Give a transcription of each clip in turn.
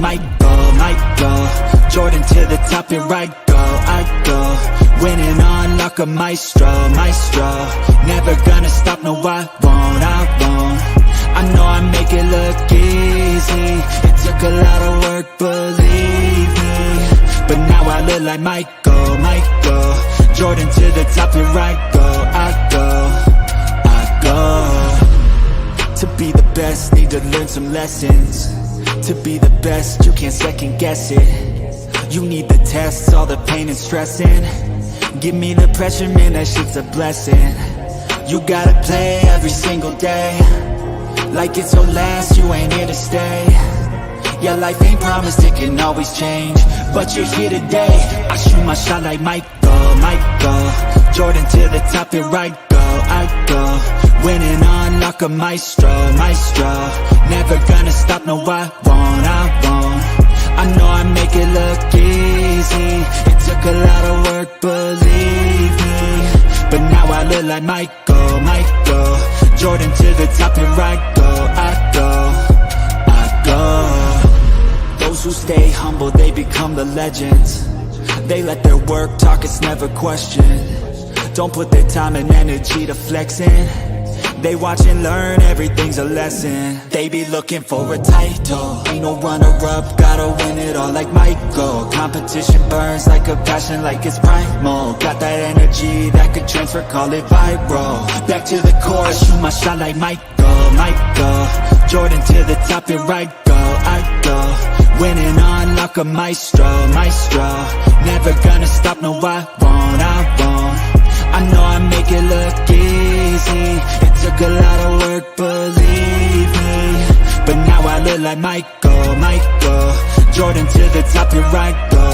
might go. Jordan to the top, here I go. Winning on like a maestro. Never gonna stop, no I won't. I know I make it look easy. It took a lot of work, believe me. But now I look like Michael. Jordan to the top, here I go. To be the best, need to learn some lessons. To be the best, you can't second guess it. You need the tests, all the pain and stressing. Give me the pressure, man, that shit's a blessing. You gotta play every single day, like it's your last, you ain't here to stay. Yeah, life ain't promised, it can always change, but you're here today. I shoot my shot like Michael. Jordan to the top, here I go. Winning on like a maestro. Never gonna stop, no I won't. I know I make it look easy. It took a lot of work, believe me. But now I look like Michael. Jordan to the top, here I go. Those who stay humble, they become the legends. They let their work talk, it's never questioned. Don't put their time and energy to flexing. They watch and learn, everything's a lesson. They be looking for a title, ain't no runner-up, gotta win it all like Michael. Competition burns like a passion, like it's primal. Got that energy that could transfer, call it viral. Back to the core, shoot my shot like Michael. Jordan to the top, here I go. Winning on like a maestro. Never gonna stop, no I won't. I know I make it look easy. It took a lot of work, believe me. But now I look like Michael. Jordan to the top, here I go.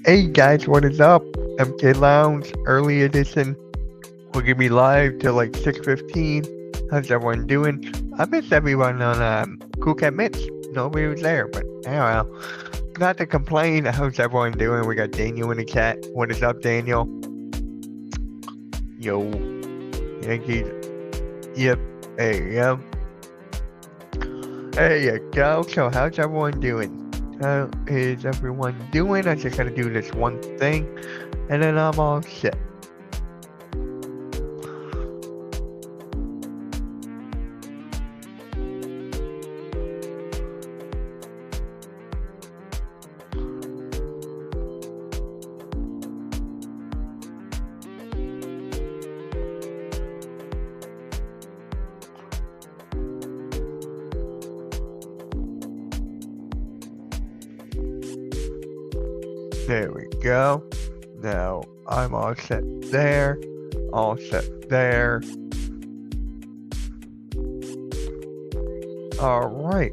Hey guys, what is up? MK Lounge, early edition. We're gonna be live till like 6:15. How's everyone doing? I missed everyone on Cool Cat Mitch. Nobody was there, but oh well. Not to complain. How's everyone doing? We got Daniel in the chat. What is up, Daniel? Yo, Yankees. Yep. There you go. There you go. So how's everyone doing? How is everyone doing? I just gotta do this one thing, and then I'm all set. There we go. Now I'm all set there. All set there. All right.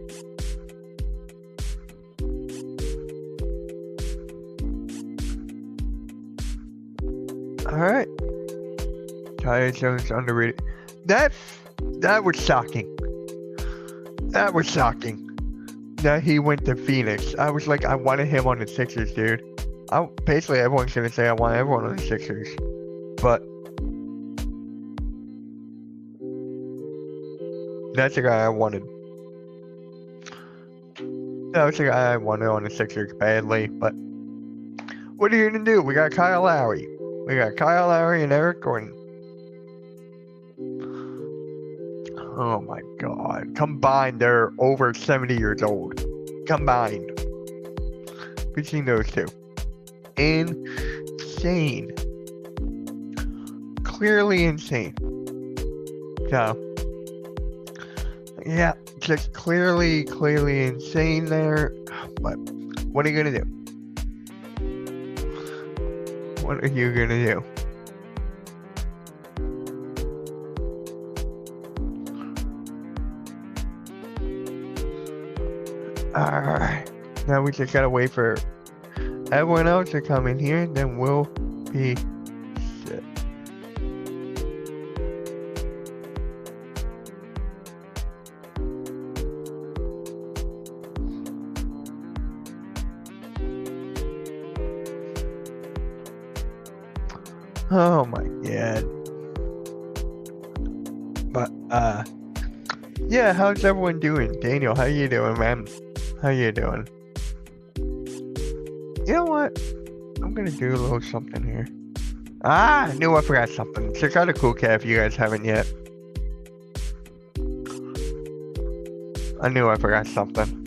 All right. Tyus Jones underrated. That was shocking. That was shocking. That he went to Phoenix. I was like, I wanted him on the Sixers, dude. Basically, everyone's gonna say I want everyone on the Sixers, but that's the guy I wanted. That was the guy I wanted on the Sixers badly, but what are you gonna do? We got Kyle Lowry. And Eric Gordon. Oh my God. Combined, they're over 70 years old. Combined. Between those two. Insane. Clearly insane. So, yeah, just clearly insane there. But what are you gonna do? What are you gonna do? Alright. Now we just gotta wait for everyone else will come in here, then we'll be set. Oh my god. But yeah, how's everyone doing? Daniel, how you doing, man? How you doing? You know what? I'm gonna do a little something here. Ah, I knew I forgot something. Check out a cool cat if you guys haven't yet. I knew I forgot something.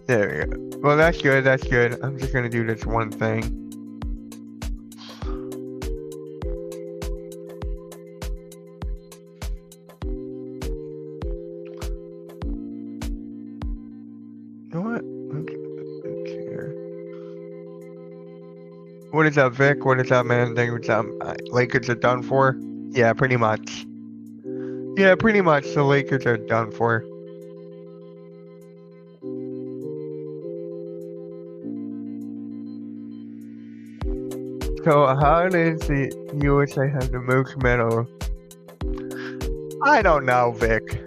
There we go. Well, that's good, that's good. I'm just gonna do this one thing. You know what? Okay. What is up, Vic? What is up, man? Think Lakers are done for? Yeah, pretty much. Yeah, pretty much. The Lakers are done for. So, how does the USA have the most medal? I don't know, Vic.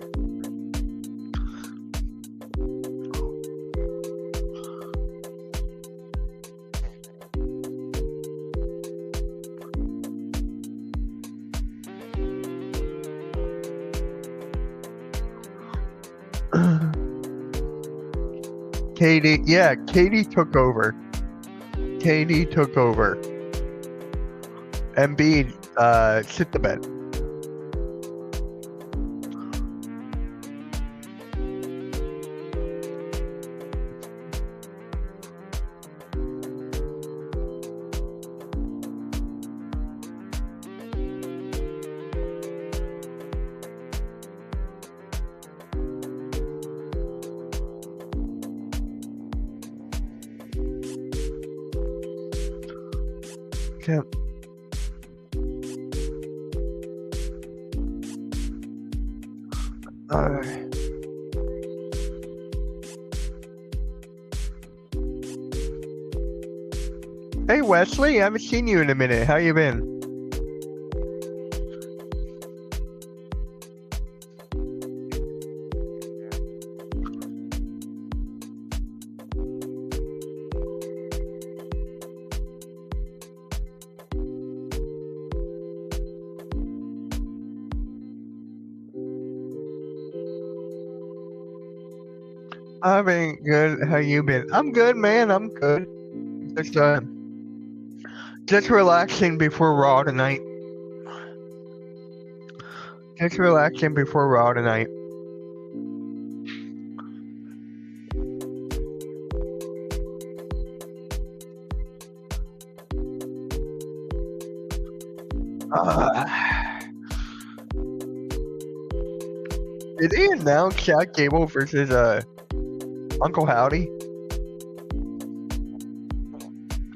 Katie, yeah, Katie took over. Katie took over. Embiid, shit the bed. Okay. Hey Wesley, I haven't seen you in a minute. How you been? I've been good. How you been? I'm good, man. I'm good. Just relaxing before Raw tonight. Just relaxing before Raw tonight. Did he announce Chad Gable versus Uncle Howdy?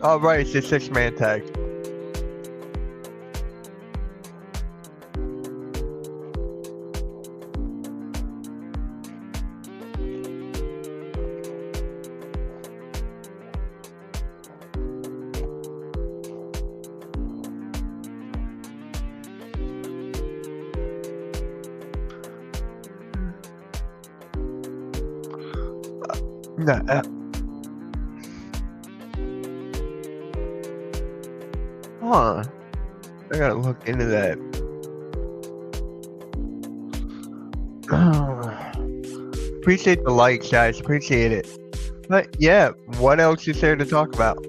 Oh right, it's a 6-man tag. Nah, huh. I gotta look into that. Appreciate the likes, guys. Appreciate it. But yeah, what else is there to talk about?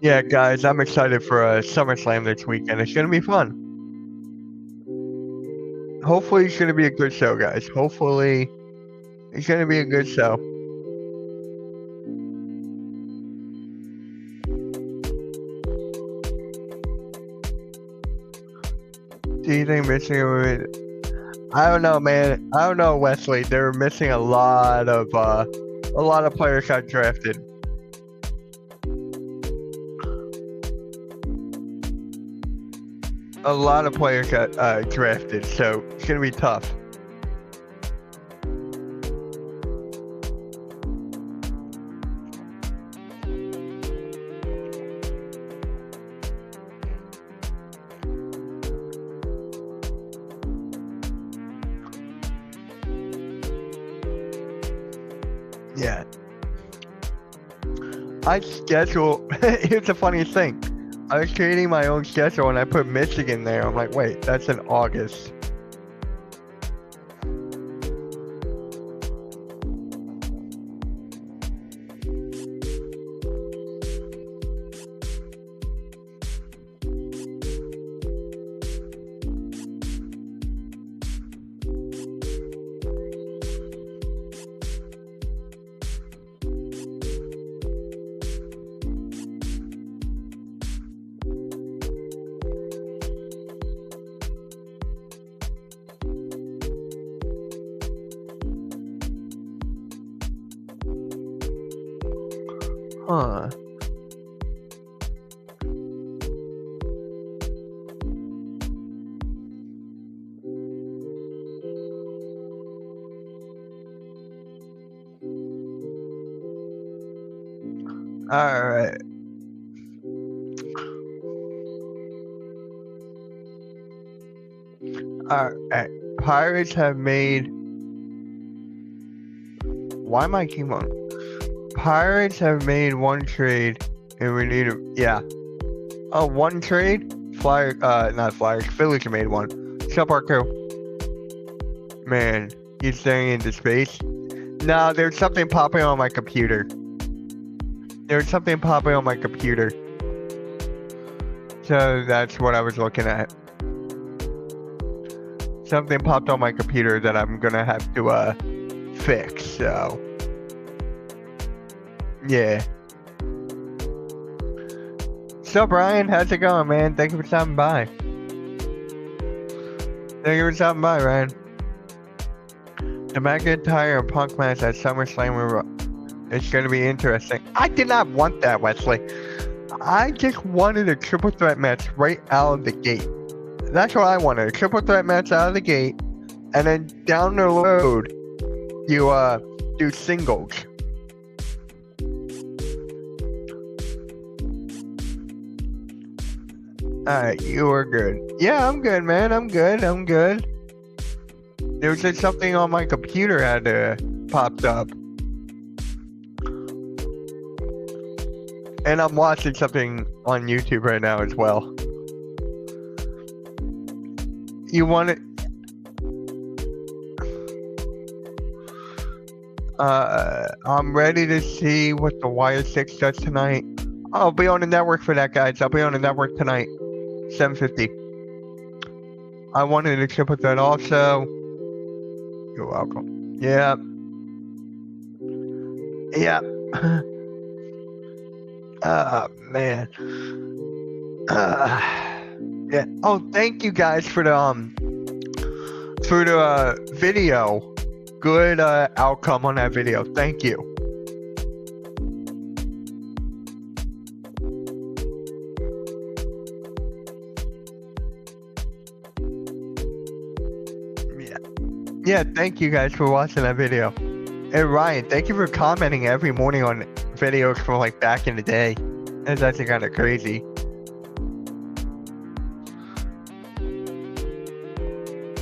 Yeah, guys, I'm excited for SummerSlam this weekend. It's gonna be fun. Hopefully, it's gonna be a good show, guys. Hopefully, it's gonna be a good show. Do you think missing a? I don't know, man. I don't know, Wesley. They're missing a lot of players got drafted. A lot of players got drafted, so it's gonna be tough. Yeah. I schedule. Here's the funniest thing. I was creating my own schedule and I put Michigan there. I'm like, wait, that's in August. Huh. All right. All right. Pirates have made. Why am I keep on? Pirates have made one trade, and we need to. Yeah. Oh, one trade. Flyer. Not Flyers. Phillies made one. What's up, Arco? Man, he's staring into space. No, there's something popping on my computer. There's something popping on my computer. So that's what I was looking at. Something popped on my computer that I'm gonna have to fix, so yeah. So Brian, how's it going, man? Thank you for stopping by. Thank you for stopping by, Ryan. The McIntyre and Punk match at SummerSlam, it's gonna be interesting. I did not want that, Wesley. I just wanted a triple threat match right out of the gate. That's what I wanted, a triple threat match out of the gate, and then down the road, you do singles. Alright, you are good. Yeah, I'm good, man. I'm good. There was just something on my computer had popped up. And I'm watching something on YouTube right now as well. You want it? I'm ready to see what the Wire 6 does tonight. I'll be on the network for that, guys. I'll be on the network tonight, 7:50. I wanted to chip with that also. You're welcome. Yeah. Yeah. Man. Yeah. Oh, thank you guys for the video. Good outcome on that video. Thank you. Yeah, thank you guys for watching that video. And Ryan, thank you for commenting every morning on videos from like back in the day. That's actually kind of crazy.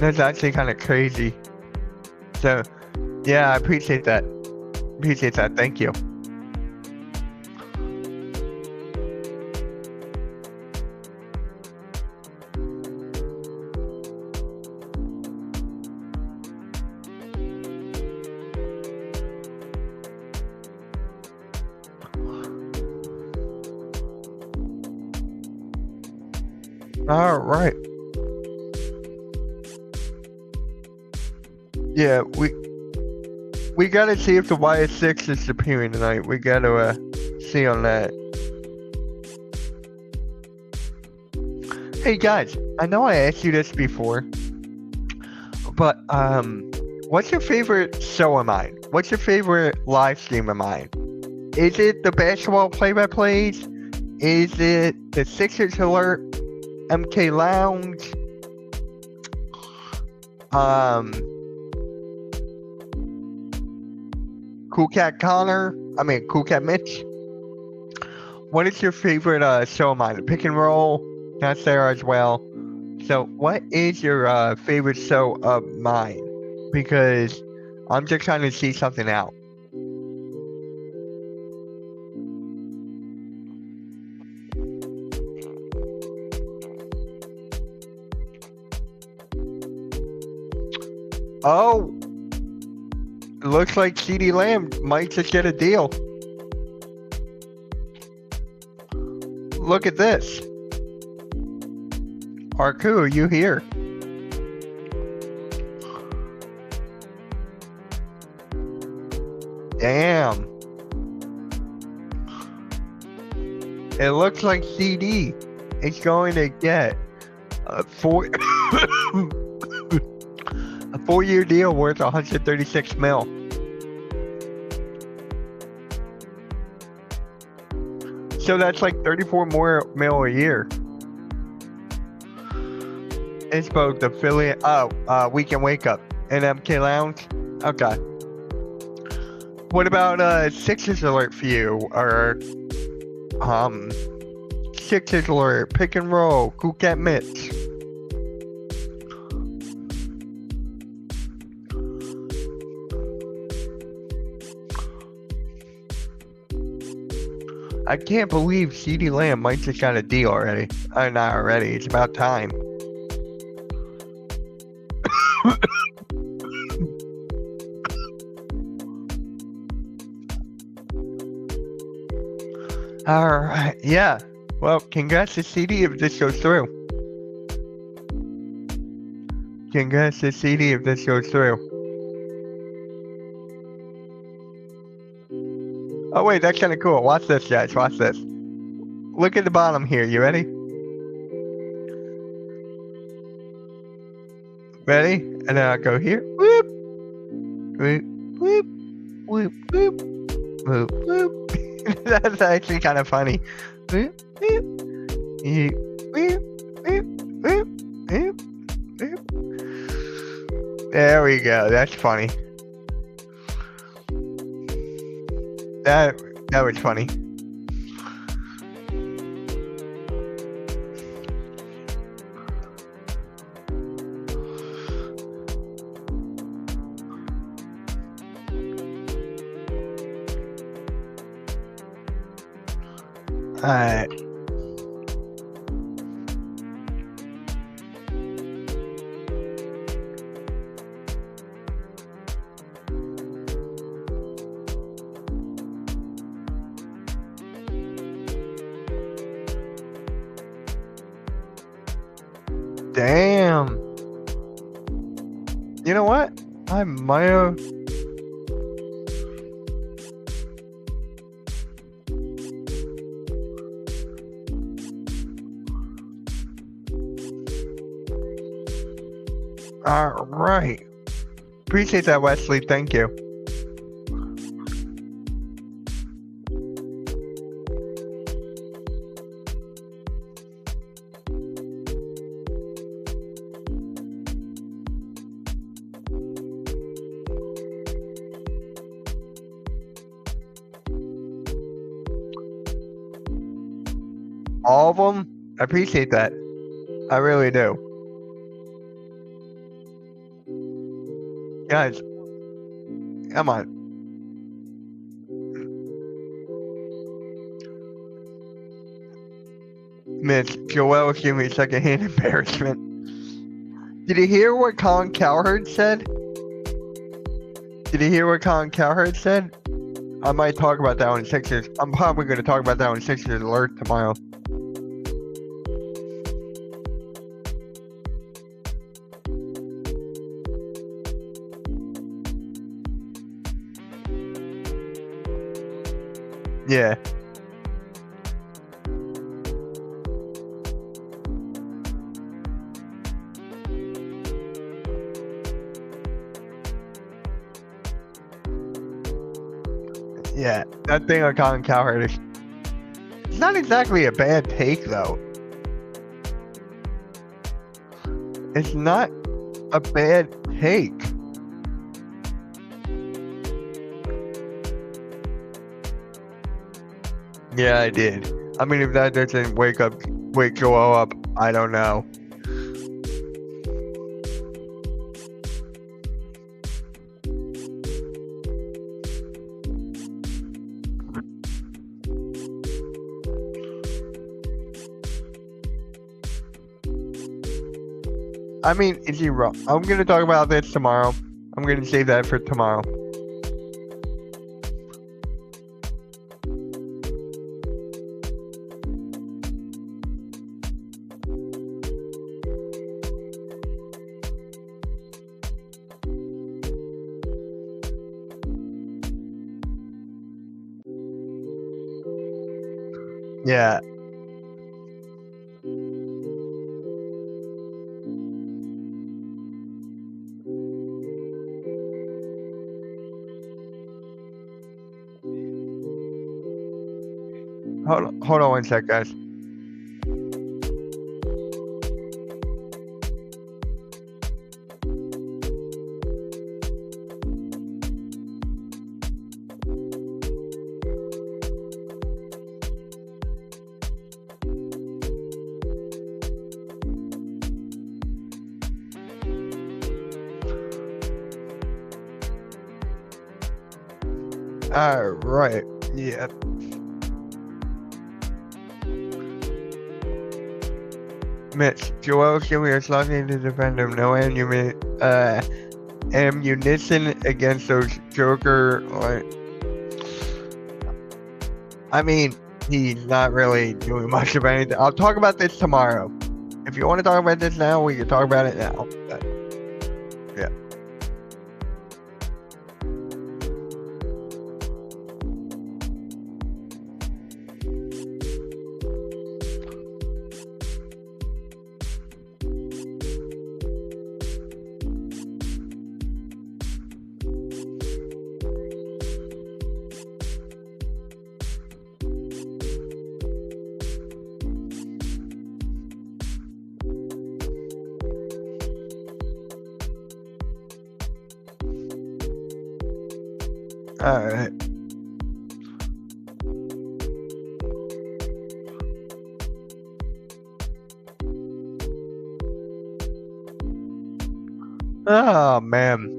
That's actually kind of crazy. So, yeah, I appreciate that. Thank you. All right. Yeah, we gotta see if the YS6 is appearing tonight. We gotta see on that. Hey guys, I know I asked you this before, but what's your favorite show of mine? What's your favorite live stream of mine? Is it the basketball play-by-plays? Is it the Sixers Alert, MK Lounge? Cool Cat Connor? Cool Cat Mitch? What is your favorite show of mine? Pick and Roll? That's there as well. So, what is your favorite show of mine? Because I'm just trying to see something out. Oh, it looks like CD Lamb might just get a deal. Look at this. Arku, are you here? Damn. It looks like CD is going to get a 4-year deal worth 136 mil. So that's like 34 more mil a year. It's both the Philly, Weekend Wake Up and MK Lounge. Okay. What about Sixers Alert for you? Or Sixers Alert, Pick and Roll, Cool Cat Mitch? I can't believe CD Lamb might just got a deal already. Not already, it's about time. Alright, yeah. Well, congrats to CD if this goes through. Congrats to CD if this goes through. Oh wait, that's kind of cool. Watch this, guys. Watch this. Look at the bottom here. You ready? Ready? And then I'll go here. Whoop. Whoop. Whoop. Whoop. Whoop. Whoop. Whoop. That's actually kind of funny. Whoop. Whoop. Whoop. Whoop. Whoop. Whoop. Whoop. There we go. That's funny. That was funny. Alright. Damn. You know what? I might have... Alright. Appreciate that, Wesley. Thank you. All of them? I appreciate that. I really do. Guys, come on. Mitch, Joel gave me secondhand embarrassment. Did you hear what Colin Cowherd said? Did you hear what Colin Cowherd said? I might talk about that on Sixers. I'm probably going to talk about that on Sixers Alert tomorrow. Yeah. Yeah, that thing on Colin Cowherd is it's not exactly a bad take, though. It's not a bad take. Yeah, I did. I mean, if that doesn't wake Joel up, I don't know. I mean, is he wrong? I'm gonna talk about this tomorrow. I'm gonna save that for tomorrow. Yeah. Hold on one sec, guys. Alright, yeah. Mitch, Joel Sylvia is lucky to defend him. No ammunition against those Joker. I mean, he's not really doing much of anything. I'll talk about this tomorrow. If you want to talk about this now, we can talk about it now. But, yeah. Alright. Oh, man.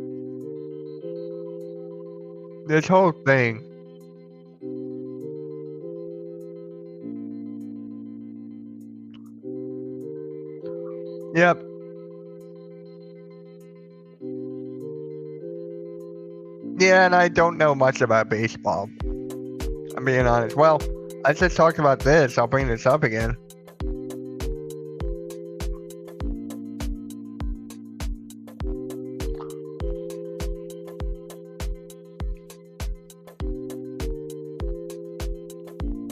This whole thing. Yep. Yeah, and I don't know much about baseball. I'm being honest. Well, I just talked about this. I'll bring this up again.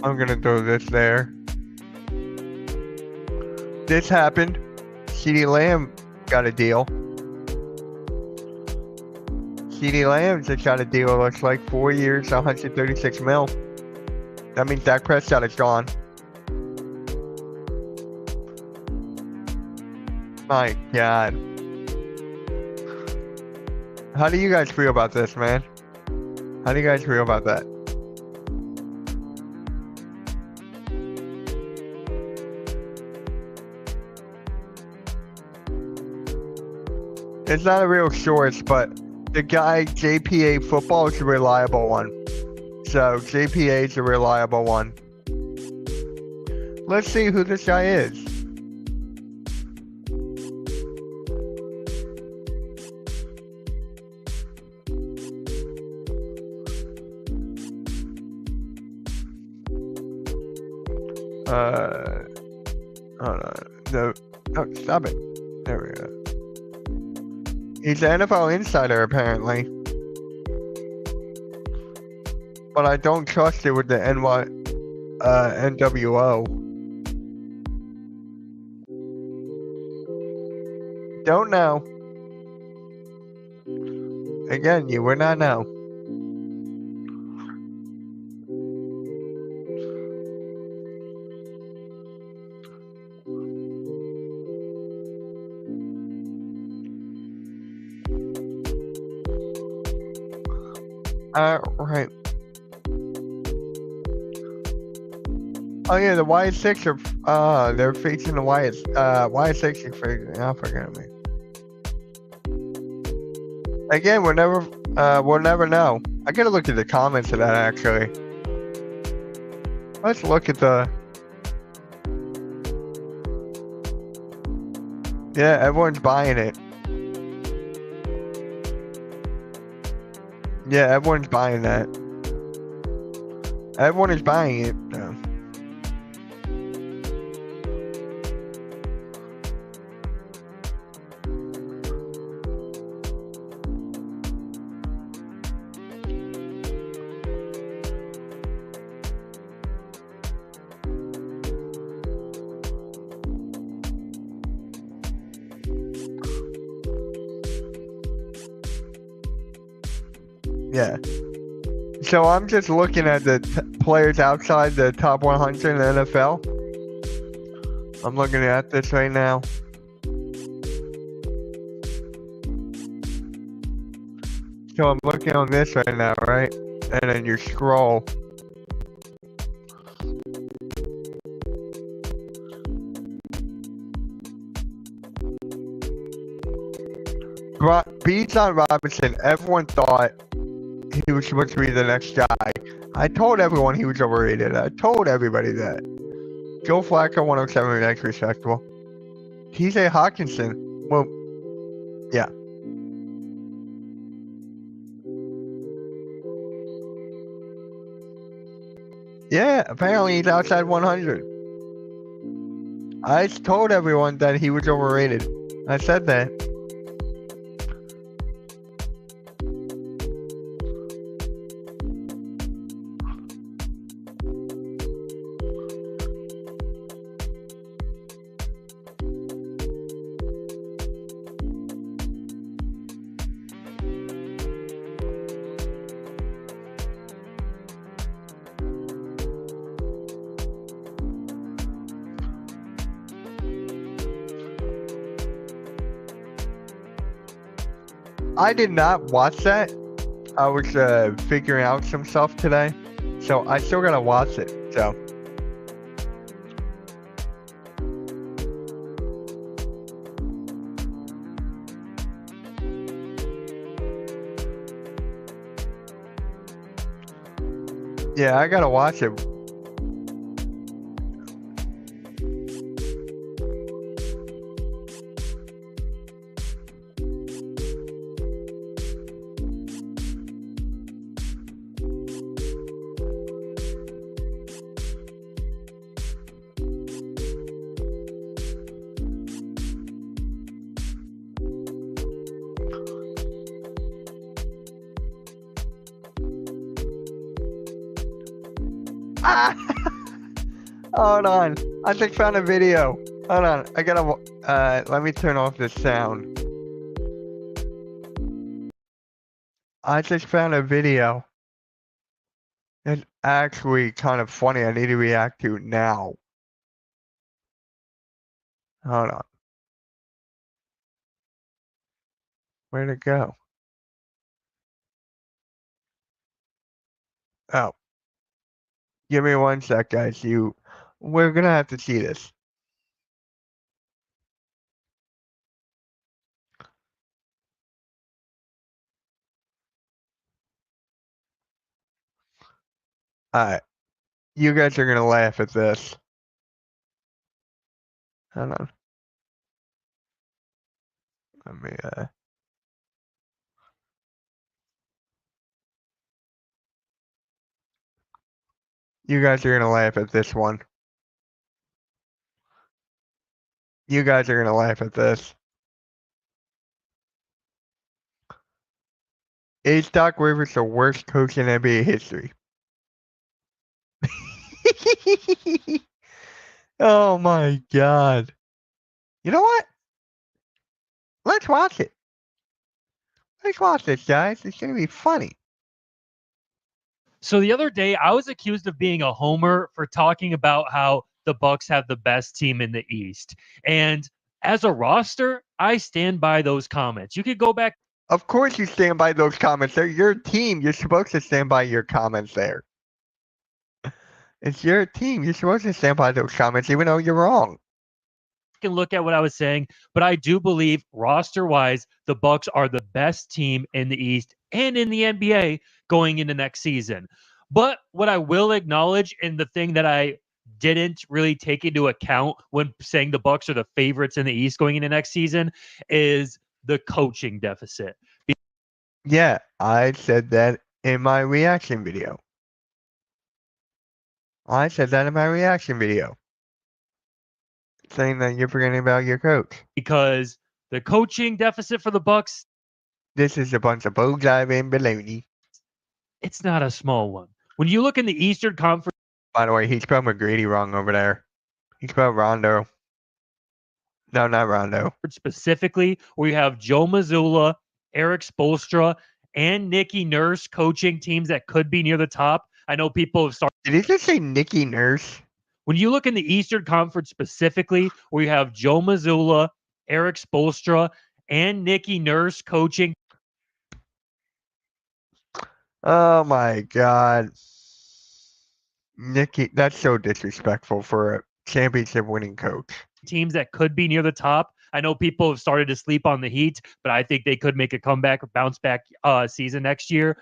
I'm gonna throw this there. This happened. CeeDee Lamb got a deal. CeeDee Lamb just got a deal, looks like 4 years, 136 mil. That means Dak Prescott is gone. My God. How do you guys feel about this, man? How do you guys feel about that? It's not a real source, but the guy JPA Football is a reliable one. So JPA is a reliable one. Let's see who this guy is. Hold on. No, stop it. There we go. He's an NFL insider, apparently. but I don't trust it with the NWO. Don't know. Again, you would not know. Right. Oh yeah, the Y6 are they're facing the Y6 are facing Africa. Again, we'll never know. I gotta look at the comments of that actually. Let's look at the. Yeah, everyone's buying it. Yeah, everyone's buying that. Everyone is buying it. No. Yeah. So I'm just looking at the players outside the top 100 in the NFL. I'm looking at this right now. So I'm looking on this right now, right? And then you scroll. Bijan Robinson, everyone thought he was supposed to be the next guy. I told everyone he was overrated. I told everybody that. Joe Flacco 107 next respectable. TJ Hawkinson. Well, yeah. Yeah, apparently he's outside 100. I told everyone that he was overrated. I said that. I did not watch that. I was figuring out some stuff today, so I still gotta watch it. So. Yeah, I gotta watch it. Ah! Hold on. I just found a video. Hold on. I gotta, let me turn off the sound. I just found a video. It's actually kind of funny. I need to react to it now. Hold on. Where'd it go? Oh. Give me one sec, guys. We're gonna have to see this. Alright. You guys are gonna laugh at this. Hold on. Let me, You guys are gonna laugh at this one. You guys are gonna laugh at this. Is Doc Rivers the worst coach in NBA history? Oh my god. You know what? Let's watch it. Let's watch this, guys. It's gonna be funny. So the other day, I was accused of being a homer for talking about how the Bucks have the best team in the East. And as a roster, I stand by those comments. You could go back Of course you stand by those comments. They're your team. You're supposed to stand by your comments there. It's your team. You're supposed to stand by those comments even though you're wrong. and look at what I was saying, but I do believe roster-wise, the Bucks are the best team in the East and in the NBA going into next season. But what I will acknowledge, and the thing that I didn't really take into account when saying the Bucks are the favorites in the East going into next season, is the coaching deficit. Yeah, I said that in my reaction video. Saying that you're forgetting about your coach. Because the coaching deficit for the Bucks, This is a bunch of bull-diving baloney. it's not a small one. When you look in the Eastern Conference, By the way, he spelled McGrady wrong over there. He spelled Rondo. No, not Rondo. specifically, where you have Joe Mazzulla, Eric Spoelstra, and Nicky Nurse coaching teams that could be near the top. I know people have started. Did he just say Nicky Nurse? When you look in the Eastern Conference specifically, where you have Joe Mazzulla, Eric Spoelstra, and Nicky Nurse coaching Oh my god. Nicky, that's so disrespectful for a championship winning coach. teams that could be near the top. I know people have started to sleep on the Heat, but I think they could make a comeback or bounce back season next year.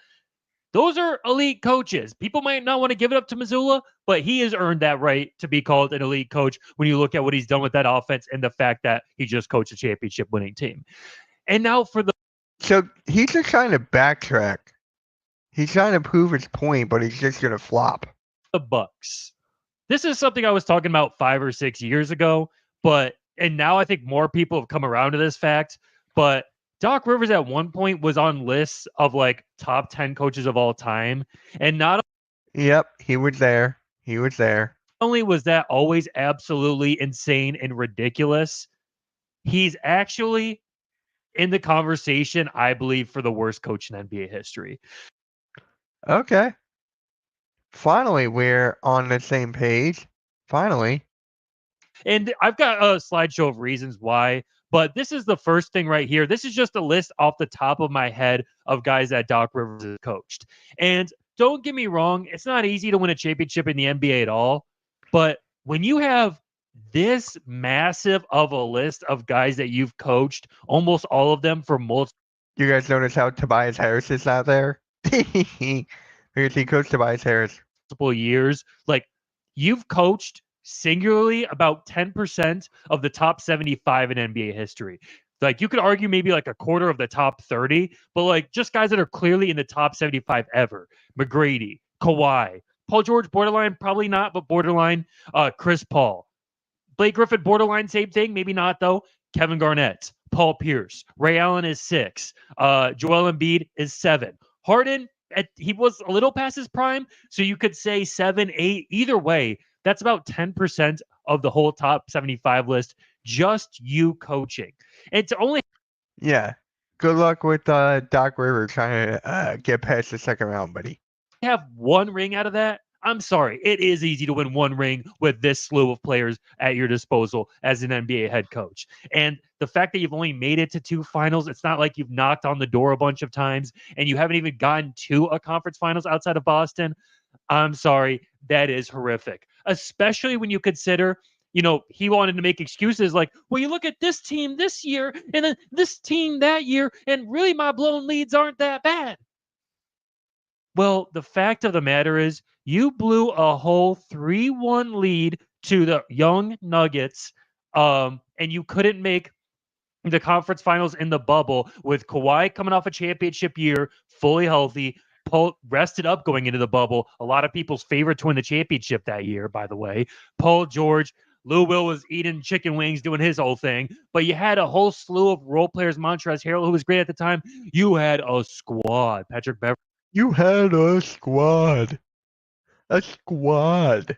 Those are elite coaches. People might not want to give it up to Mazzulla, but he has earned that right to be called an elite coach when you look at what he's done with that offense and the fact that he just coached a championship winning team. And now for the So he's just trying to backtrack. He's trying to prove his point, but he's just gonna flop. Bucks. This is something I was talking about 5 or 6 years ago, and now I think more people have come around to this fact, but Doc Rivers at one point was on lists of like top 10 coaches of all time. And not Yep, he was there. He was there. only was that always absolutely insane and ridiculous, he's actually in the conversation, I believe, for the worst coach in NBA history. Okay. Finally, we're on the same page. Finally. And I've got a slideshow of reasons why, but this is the first thing right here. This is just a list off the top of my head of guys that Doc Rivers has coached. And don't get me wrong, it's not easy to win a championship in the NBA at all. But when you have this massive of a list of guys that you've coached, almost all of them for multiple You guys notice how Tobias Harris is out there? Because he coached Tobias Harris. years, like you've coached singularly about 10% of the top 75 in NBA history. Like you could argue maybe like a quarter of the top 30, but like just guys that are clearly in the top 75 ever. McGrady, Kawhi, Paul George, borderline, probably not, but borderline. Chris Paul, Blake Griffin, borderline, same thing, maybe not though. Kevin Garnett, Paul Pierce, Ray Allen is 6. Joel Embiid is 7. Harden, he was a little past his prime, so you could say 7, 8. Either way, that's about 10% of the whole top 75 list. Just you coaching. And to only Yeah. Good luck with Doc Rivers trying to get past the second round, buddy. have one ring out of that, I'm sorry. It is easy to win one ring with this slew of players at your disposal as an NBA head coach. And the fact that you've only made it to 2 finals, it's not like you've knocked on the door a bunch of times and you haven't even gotten to a conference finals outside of Boston. I'm sorry. That is horrific, especially when you consider, he wanted to make excuses like, well, you look at this team this year and then this team that year, and really my blown leads aren't that bad. Well, the fact of the matter is you blew a whole 3-1 lead to the young Nuggets, and you couldn't make the conference finals in the bubble with Kawhi coming off a championship year, fully healthy, Paul rested up going into the bubble. A lot of people's favorite to win the championship that year, by the way. Paul George, Lou Will was eating chicken wings, doing his whole thing. But you had a whole slew of role players. Montrezl Harrell, who was great at the time. You had a squad. Patrick Beverley. You had a squad. A squad.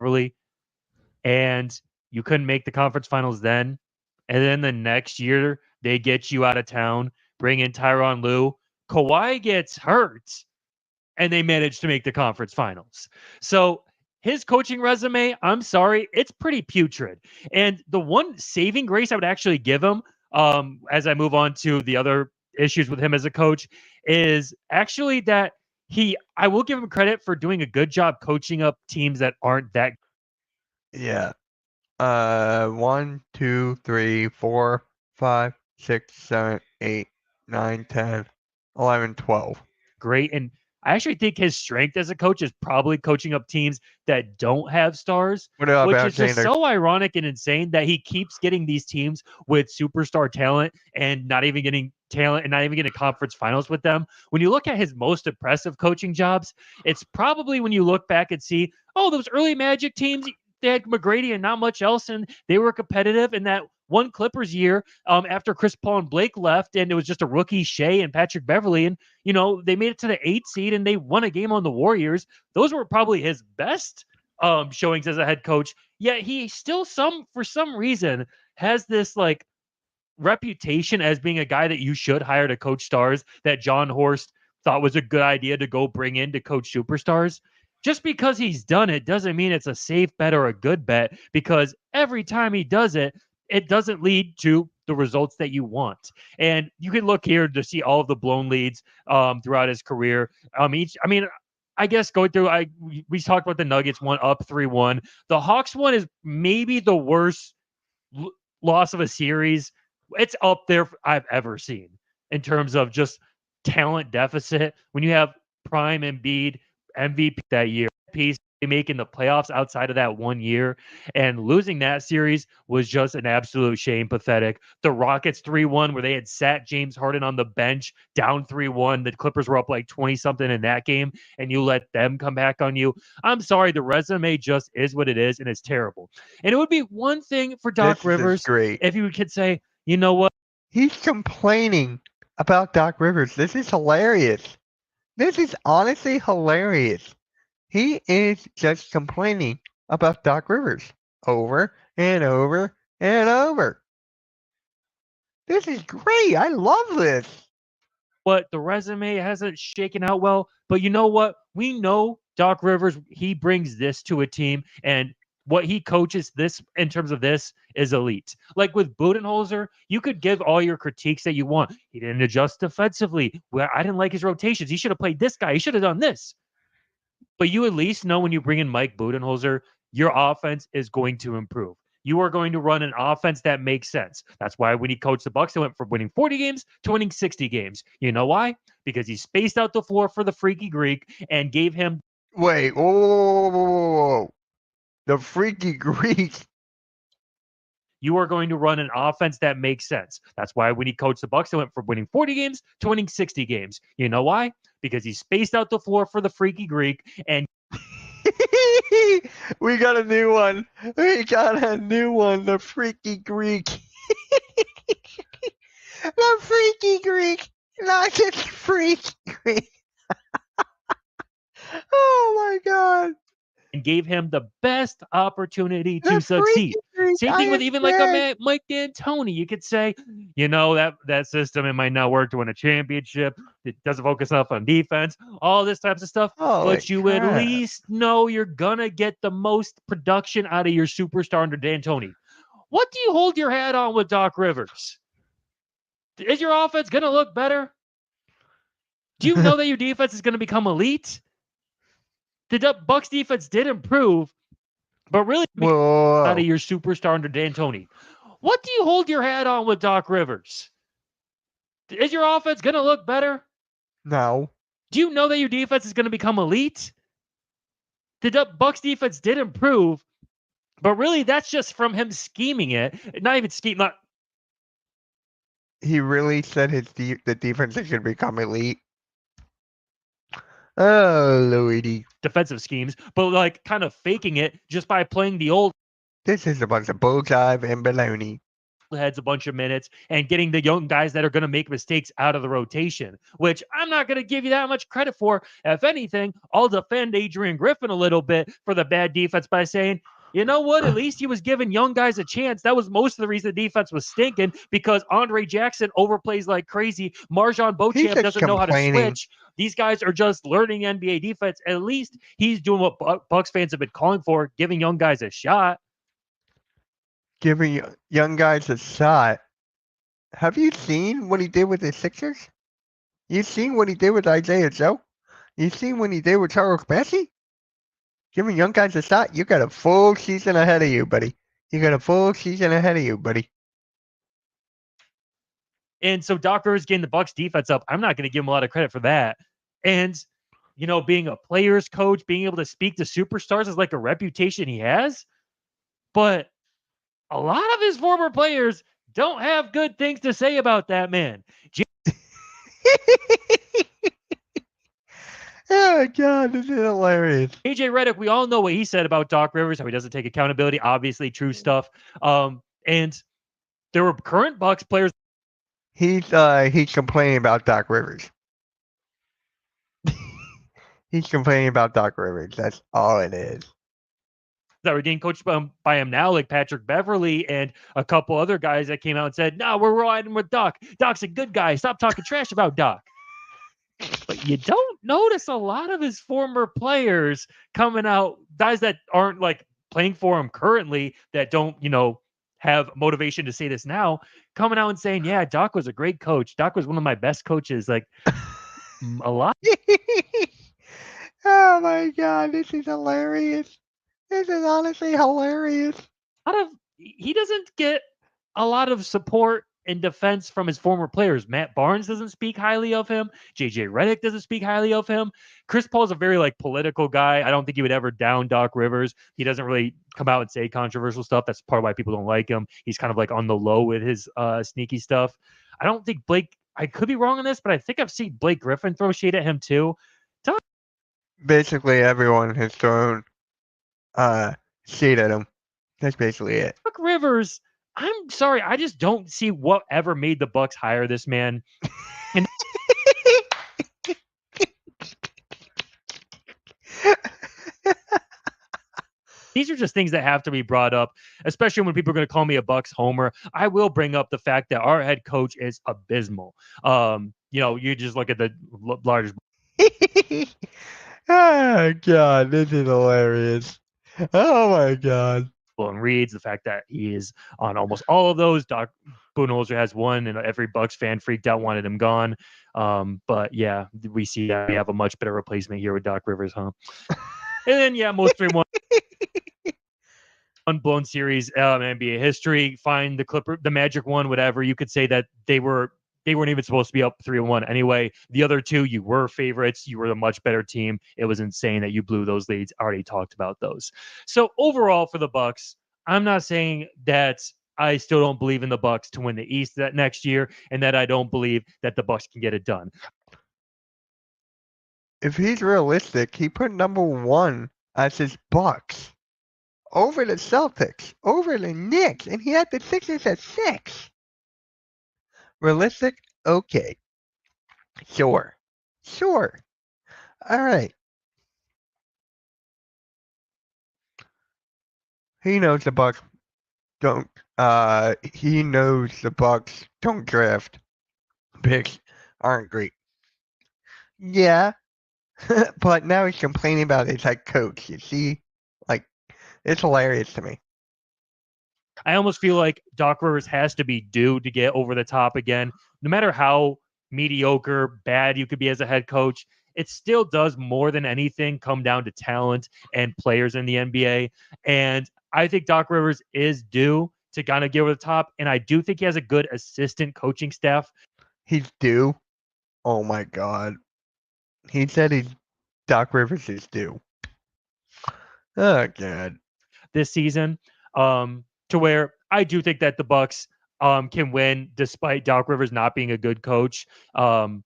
really, and you couldn't make the conference finals then. And then the next year they get you out of town, bring in Tyronn Lue. Kawhi gets hurt, and they managed to make the conference finals. So his coaching resume, I'm sorry, it's pretty putrid. And the one saving grace I would actually give him, as I move on to the other issues with him as a coach, is actually that I will give him credit for doing a good job coaching up teams that aren't that. Yeah. 1, 2, 3, 4, 5, 6, 7, 8, 9, 10, 11, 12. Great. And I actually think his strength as a coach is probably coaching up teams that don't have stars, What about which is just Sanders? so ironic and insane that he keeps getting these teams with superstar talent and not even getting talent and not even getting conference finals with them. When you look at his most impressive coaching jobs, it's probably when you look back and see, oh, those early Magic teams, they had McGrady and not much else, and they were competitive. In that one Clippers year, after Chris Paul and Blake left, and it was just a rookie Shea and Patrick Beverly, and they made it to the 8th seed and they won a game on the Warriors. Those were probably his best showings as a head coach. Yet he still for some reason has this like reputation as being a guy that you should hire to coach stars that John Horst thought was a good idea to go bring in to coach superstars. Just because he's done it doesn't mean it's a safe bet or a good bet, because every time he does it, it doesn't lead to the results that you want. And you can look here to see all of the blown leads throughout his career. I guess going through, we talked about the Nuggets one up 3-1. The Hawks one is maybe the worst loss of a series. It's up there I've ever seen in terms of just talent deficit. When you have prime Embiid MVP that year, piece making the playoffs outside of that 1 year, and losing that series was just an absolute shame. Pathetic. The Rockets 3-1, where they had sat James Harden on the bench down 3-1. The Clippers were up like 20 something in that game, and you let them come back on you. I'm sorry, the resume just is what it is, and it's terrible. And it would be one thing for Doc Rivers great. if you could say, you know what? He's complaining about Doc Rivers. This is hilarious. This is honestly hilarious. He is just complaining about Doc Rivers over and over and over. This is great. I love this. But the resume hasn't shaken out well. But you know what? We know Doc Rivers, he brings this to a team, and what he coaches this in terms of this is elite. Like with Budenholzer, you could give all your critiques that you want. He didn't adjust defensively. Well, I didn't like his rotations. He should have played this guy. He should have done this. But you at least know when you bring in Mike Budenholzer, your offense is going to improve. You are going to run an offense that makes sense. That's why when he coached the Bucks, they went from winning 40 games to winning 60 games. You know why? Because he spaced out the floor for the freaky Greek and gave him. Wait, whoa. The freaky Greek. You are going to run an offense that makes sense. That's why when he coached the Bucks, they went from winning 40 games to winning 60 games. You know why? Because he spaced out the floor for the freaky Greek and. We got a new one. The freaky Greek. The freaky Greek. Not just freaky Greek. Oh my God. And gave him the best opportunity to succeed. Same thing with even like a Mike D'Antoni. You could say, that system, it might not work to win a championship. It doesn't focus enough on defense, all this types of stuff. But you at least know you're going to get the most production out of your superstar under D'Antoni. What do you hold your hat on with Doc Rivers? Is your offense going to look better? Do you know that your defense is going to become elite? The Bucks defense did improve, but really out of your superstar under D'Antoni. What do you hold your hat on with Doc Rivers? Is your offense going to look better? No. Do you know that your defense is going to become elite? The Bucks defense did improve, but really that's just from him scheming it. Not even scheme. He really said the defense is going to become elite. Oh, Luigi. Defensive schemes, but like kind of faking it just by playing the old. This is a bunch of bulljive and baloney. heads a bunch of minutes and getting the young guys that are going to make mistakes out of the rotation, which I'm not going to give you that much credit for. If anything, I'll defend Adrian Griffin a little bit for the bad defense by saying, you know what? At least he was giving young guys a chance. That was most of the reason the defense was stinking, because Andre Jackson overplays like crazy. Marjon Beauchamp doesn't know how to switch. These guys are just learning NBA defense. At least he's doing what Bucks fans have been calling for, giving young guys a shot. Giving young guys a shot. Have you seen what he did with the Sixers? You seen what he did with Isaiah Joe? You seen what he did with Charles Bassey? Giving young guys a shot? You got a full season ahead of you, buddy. You got a full season ahead of you, buddy. And so Doc Rivers getting the Bucks defense up, I'm not going to give him a lot of credit for that. And, you know, being a player's coach, being able to speak to superstars is like a reputation he has. But a lot of his former players don't have good things to say about that man. Oh, God, this is hilarious. JJ Redick, we all know what he said about Doc Rivers, how he doesn't take accountability, obviously true stuff. And there were current Bucks players. He's complaining about Doc Rivers. He's complaining about Doc Rivers. That's all it is. That were getting coached by him now, like Patrick Beverly and a couple other guys that came out and said, no, we're riding with Doc. Doc's a good guy. Stop talking trash about Doc. But you don't notice a lot of his former players coming out, guys that aren't like playing for him currently, that don't, you know, have motivation to say this now, coming out and saying, yeah, Doc was a great coach. Doc was one of my best coaches. Like a lot. Oh my God, this is hilarious. This is honestly hilarious. He doesn't get a lot of support and defense from his former players. Matt Barnes doesn't speak highly of him. JJ Redick doesn't speak highly of him. Chris Paul's a very like political guy. I don't think he would ever down Doc Rivers. He doesn't really come out and say controversial stuff. That's part of why people don't like him. He's kind of like on the low with his sneaky stuff. I don't think Blake, I could be wrong on this, but I think I've seen Blake Griffin throw shade at him too. Basically everyone has thrown shade at him. That's basically it. Doc Rivers, I'm sorry, I just don't see what ever made the Bucks hire this man. And these are just things that have to be brought up, especially when people are going to call me a Bucks homer. I will bring up the fact that our head coach is abysmal. You know, you just look at the largest. Oh God, this is hilarious. Oh my God. And reads the fact that he is on almost all of those. Doc Budenholzer has one, and every Bucks fan freaked out, wanted him gone. But yeah, we see that we have a much better replacement here with Doc Rivers, huh? And then yeah, most 3-1 unblown series in NBA history. Find the Magic one, whatever. You could say that they weren't even supposed to be up 3-1 anyway. The other two, you were favorites. You were the much better team. It was insane that you blew those leads. Already talked about those. So overall for the Bucks, I'm not saying that I still don't believe in the Bucks to win the East that next year, and that I don't believe that the Bucks can get it done. If he's realistic, he put number 1 as his Bucks over the Celtics, over the Knicks, and he had the Sixers at 6. Realistic? Okay. Sure. All right. He knows the Bucks don't draft picks aren't great. Yeah. But now he's complaining about his head coach. You see? Like, it's hilarious to me. I almost feel like Doc Rivers has to be due to get over the top again. No matter how mediocre, bad you could be as a head coach, it still does more than anything come down to talent and players in the NBA. And I think Doc Rivers is due to kind of get over the top. And I do think he has a good assistant coaching staff. He's due? Oh my God. He said Doc Rivers is due. Oh God. This season. To where I do think that the Bucks can win despite Doc Rivers not being a good coach. But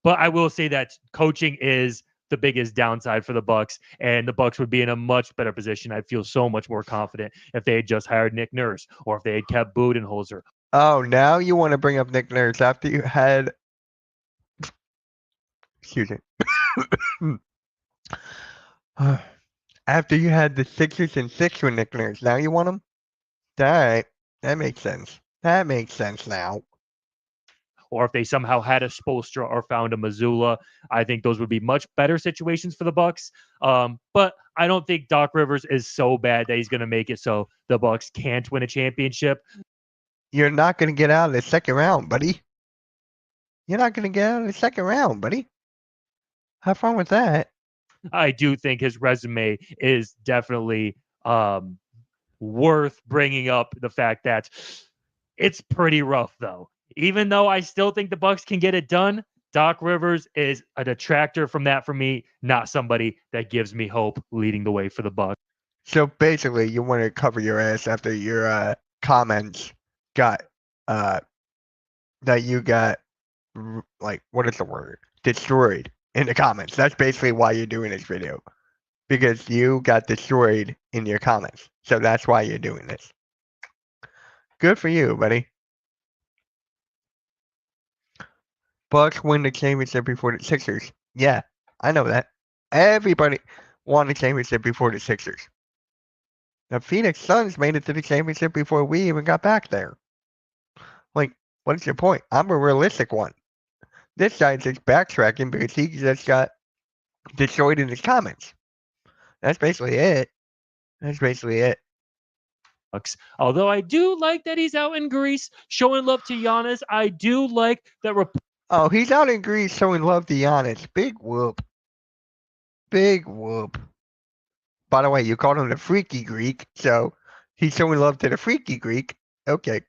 I will say that coaching is the biggest downside for the Bucks, and the Bucks would be in a much better position. I'd feel so much more confident if they had just hired Nick Nurse or if they had kept Budenholzer. Oh, now you want to bring up Nick Nurse after you had. Excuse me. After you had the Sixers and 6 with Nick Nurse, now you want him? All right, that makes sense. That makes sense now. Or if they somehow had a Spoelstra or found a Missoula, I think those would be much better situations for the Bucks. But I don't think Doc Rivers is so bad that he's going to make it so the Bucks can't win a championship. You're not going to get out of the second round, buddy. You're not going to get out of the second round, buddy. Have fun with that. I do think his resume is definitely worth bringing up. The fact that it's pretty rough, though. Even though I still think the Bucks can get it done, Doc Rivers is a detractor from that for me, not somebody that gives me hope leading the way for the Bucks. So basically, you want to cover your ass after your comments got that you got like, what is the word? Destroyed in the comments. That's basically why you're doing this video, because you got destroyed in your comments. So that's why you're doing this. Good for you, buddy. Bucks win the championship before the Sixers. Yeah, I know that. Everybody won the championship before the Sixers. The Phoenix Suns made it to the championship before we even got back there. Like, what's your point? I'm a realistic one. This guy's just backtracking because he just got destroyed in his comments. That's basically it. That's basically it. Although I do like that he's out in Greece showing love to Giannis. I do like that. Oh, he's out in Greece showing love to Giannis. Big whoop. Big whoop. By the way, you called him the freaky Greek, so he's showing love to the freaky Greek. Okay.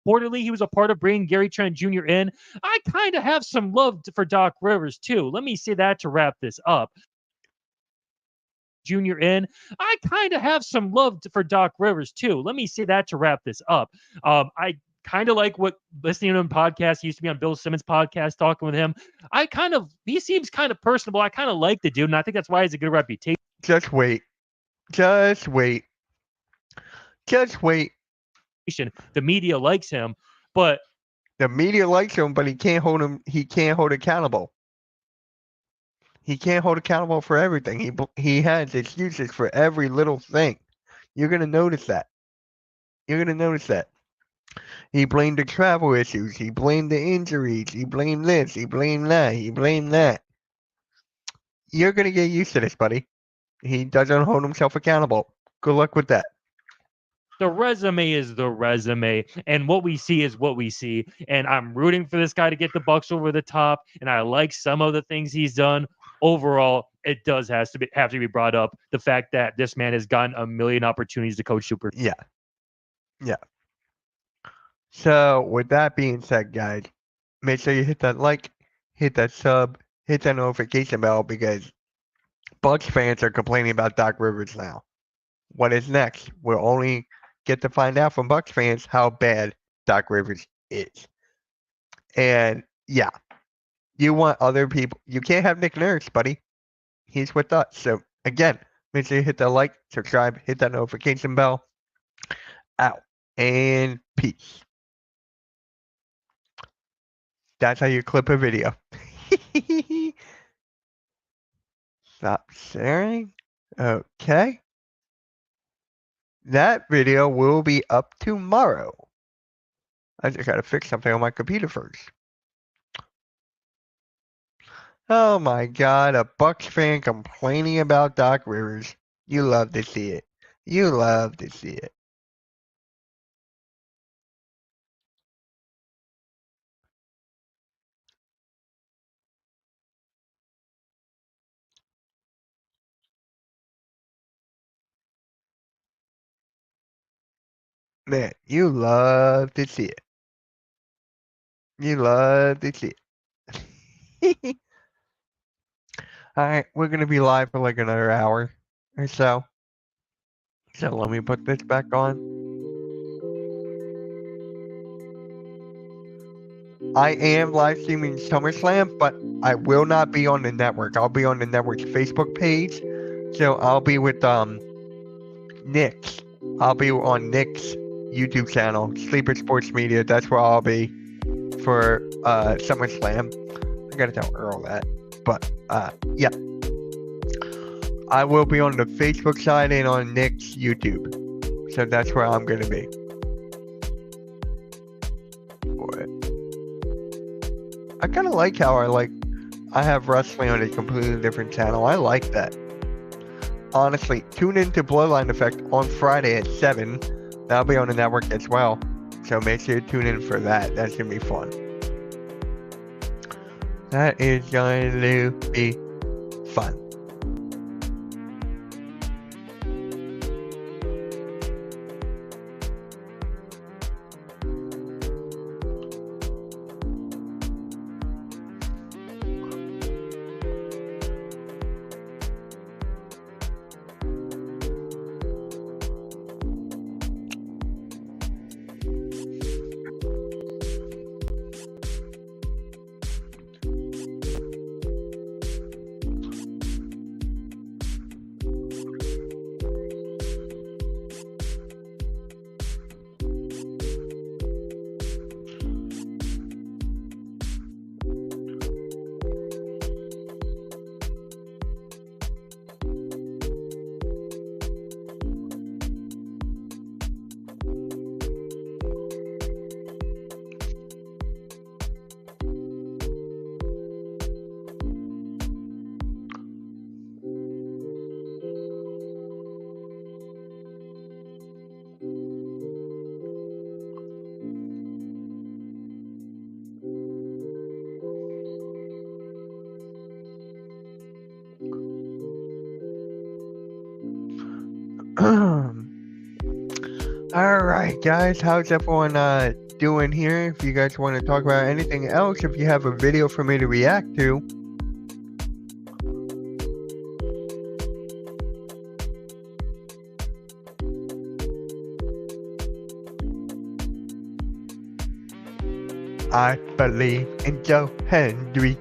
Reportedly, he was a part of bringing Gary Trent Jr. in. I kind of have some love for Doc Rivers, too. Let me say that to wrap this up. Jr. in. I kind of have some love for Doc Rivers, too. Let me say that to wrap this up. I kind of like what listening to him podcast. He used to be on Bill Simmons' podcast, talking with him. He seems kind of personable. I kind of like the dude, and I think that's why he has a good reputation. Just wait. Just wait. Just wait. The media likes him, but the media likes him, but he can't hold accountable. He can't hold accountable for everything. He has excuses for every little thing. You're gonna notice that. You're gonna notice that. He blamed the travel issues. He blamed the injuries. He blamed this. He blamed that. He blamed that. You're gonna get used to this, buddy. He doesn't hold himself accountable. Good luck with that. The resume is the resume, and what we see is what we see. And I'm rooting for this guy to get the Bucks over the top, and I like some of the things he's done. Overall, it does have to be brought up, the fact that this man has gotten a million opportunities to coach super. Yeah. So with that being said, guys, make sure you hit that like, hit that sub, hit that notification bell, because Bucks fans are complaining about Doc Rivers now. What is next? We'll only get to find out from Bucks fans how bad Doc Rivers is. And yeah, you want other people. You can't have Nick Nurse, buddy. He's with us. So again, make sure you hit that like, subscribe, hit that notification bell. Out. And peace. That's how you clip a video. Stop sharing. Okay. That video will be up tomorrow. I just gotta fix something on my computer first. Oh my god, a Bucks fan complaining about Doc Rivers. You love to see it. You love to see it. Man, you love to see it. You love to see it. Alright, we're gonna be live for like another hour or so. So let me put this back on. I am live streaming SummerSlam, but I will not be on the network. I'll be on the network's Facebook page. So I'll be with Nick's. I'll be on Nick's YouTube channel, Sleeper Sports Media. That's where I'll be for SummerSlam. I gotta tell Earl that. But yeah. I will be on the Facebook side and on Nick's YouTube. So that's where I'm gonna be. I kinda like how I have wrestling on a completely different channel. I like that. Honestly, tune into Bloodline Effect on Friday at 7. That'll be on the network as well. So make sure you tune in for that. That's gonna be fun. That is going to be fun. Alright guys, how's everyone doing here? If you guys want to talk about anything else, if you have a video for me to react to, I believe in Joe Hendry.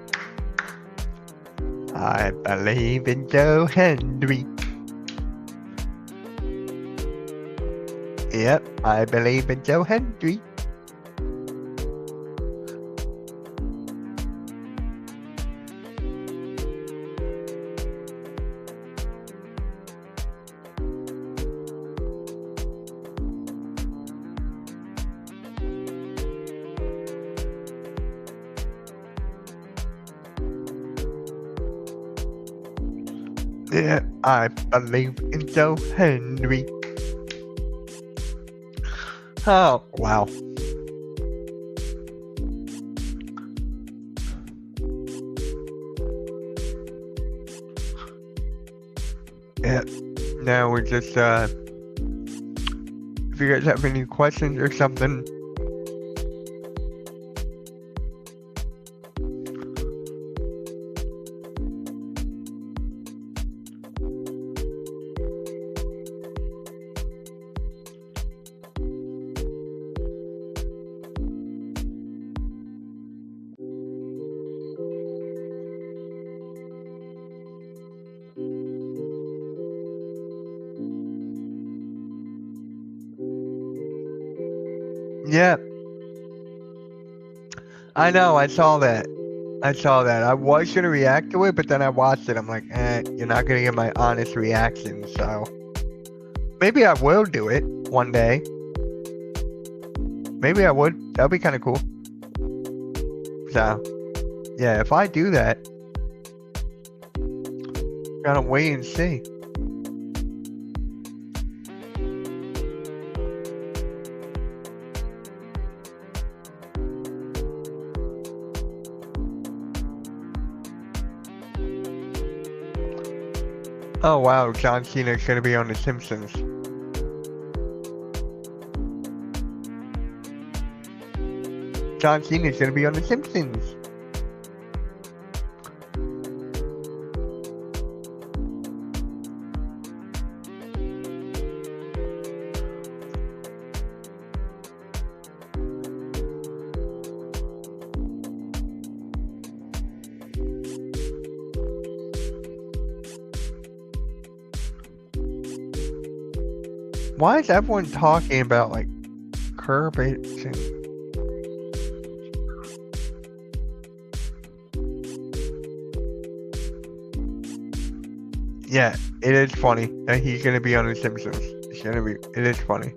I believe in Joe Hendry. Yep, I believe in Joe Hendry. Yeah, I believe in Joe Hendry. Oh, wow. Yeah, now we're just, if you guys have any questions or something, yeah. I know, I saw that. I was gonna react to it, but then I watched it. I'm like, you're not gonna get my honest reaction, so maybe I will do it one day. Maybe I would. That'd be kind of cool. So, yeah, if I do that, gotta wait and see. Oh wow, John Cena's gonna be on The Simpsons. John Cena's gonna be on The Simpsons. Why is everyone talking about like Kirby? Yeah, it is funny that he's gonna be on The Simpsons. It is funny.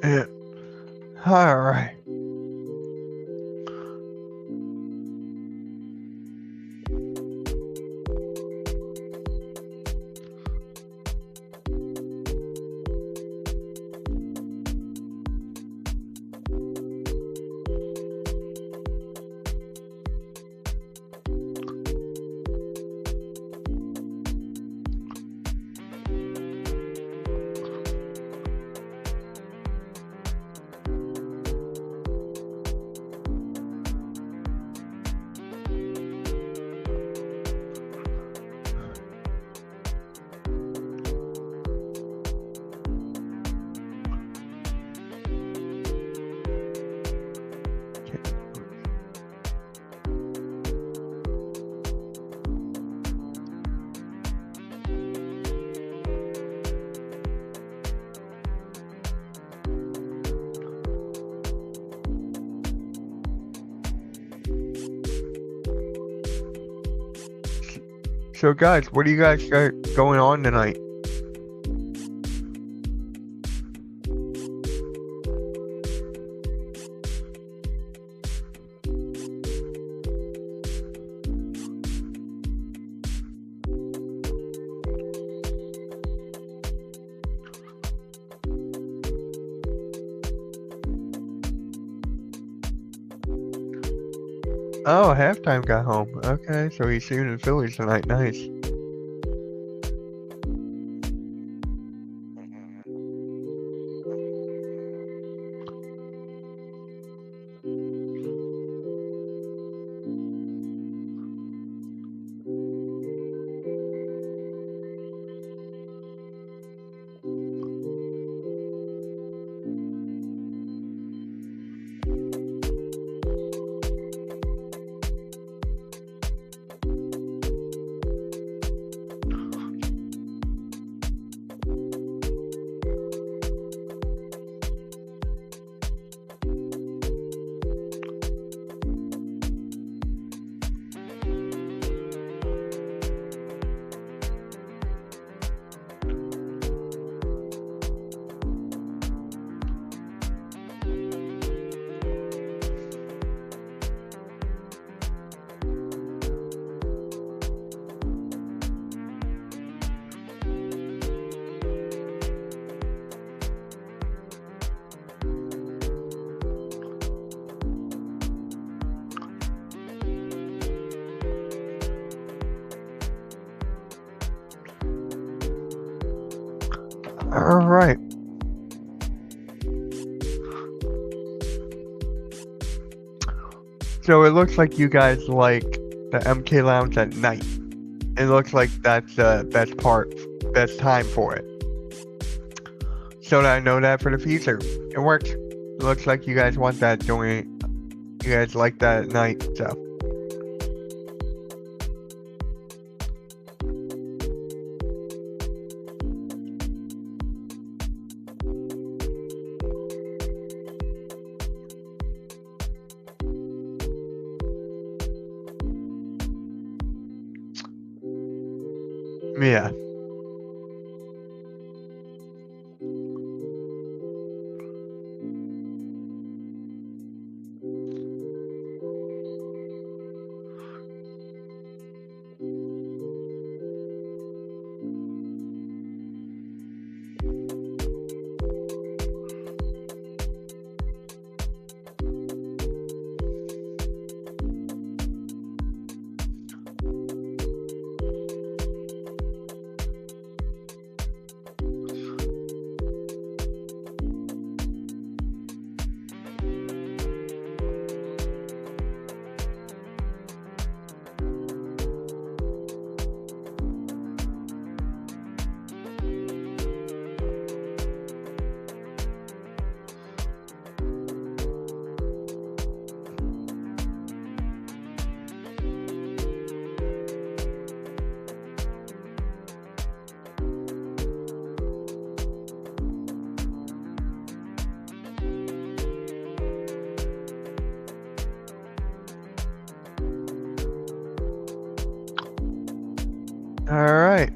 Yeah. All right. So guys, what do you guys got going on tonight? Oh, halftime got home. Okay, so he's seeing the Phillies tonight. Nice. All right. So it looks like you guys like the MK Lounge at night. It looks like that's the best time for it. So that I know that for the future. It works. It looks like you guys want that you guys like that at night, so. Yeah. All right.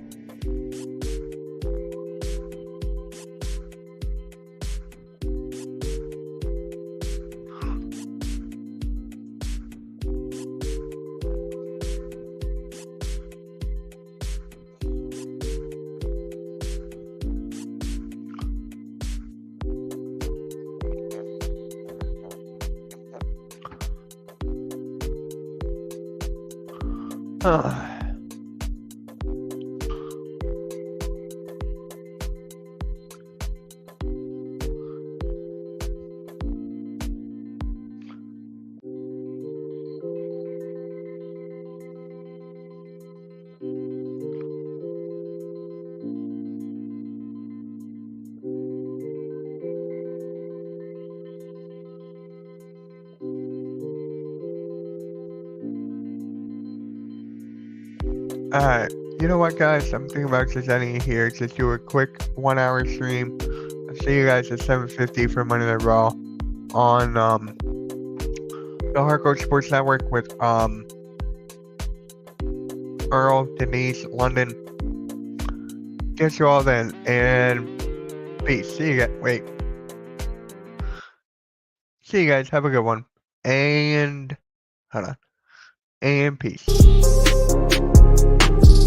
Alright, you know what, guys? I'm thinking about just ending it here. Just do a quick 1 hour stream. I'll see you guys at 7:50 for Monday Night Raw on the Hardcore Sports Network with Earl, Denise, London. Catch you all then, and peace. See you guys. Wait. See you guys. Have a good one. And hold on. And peace.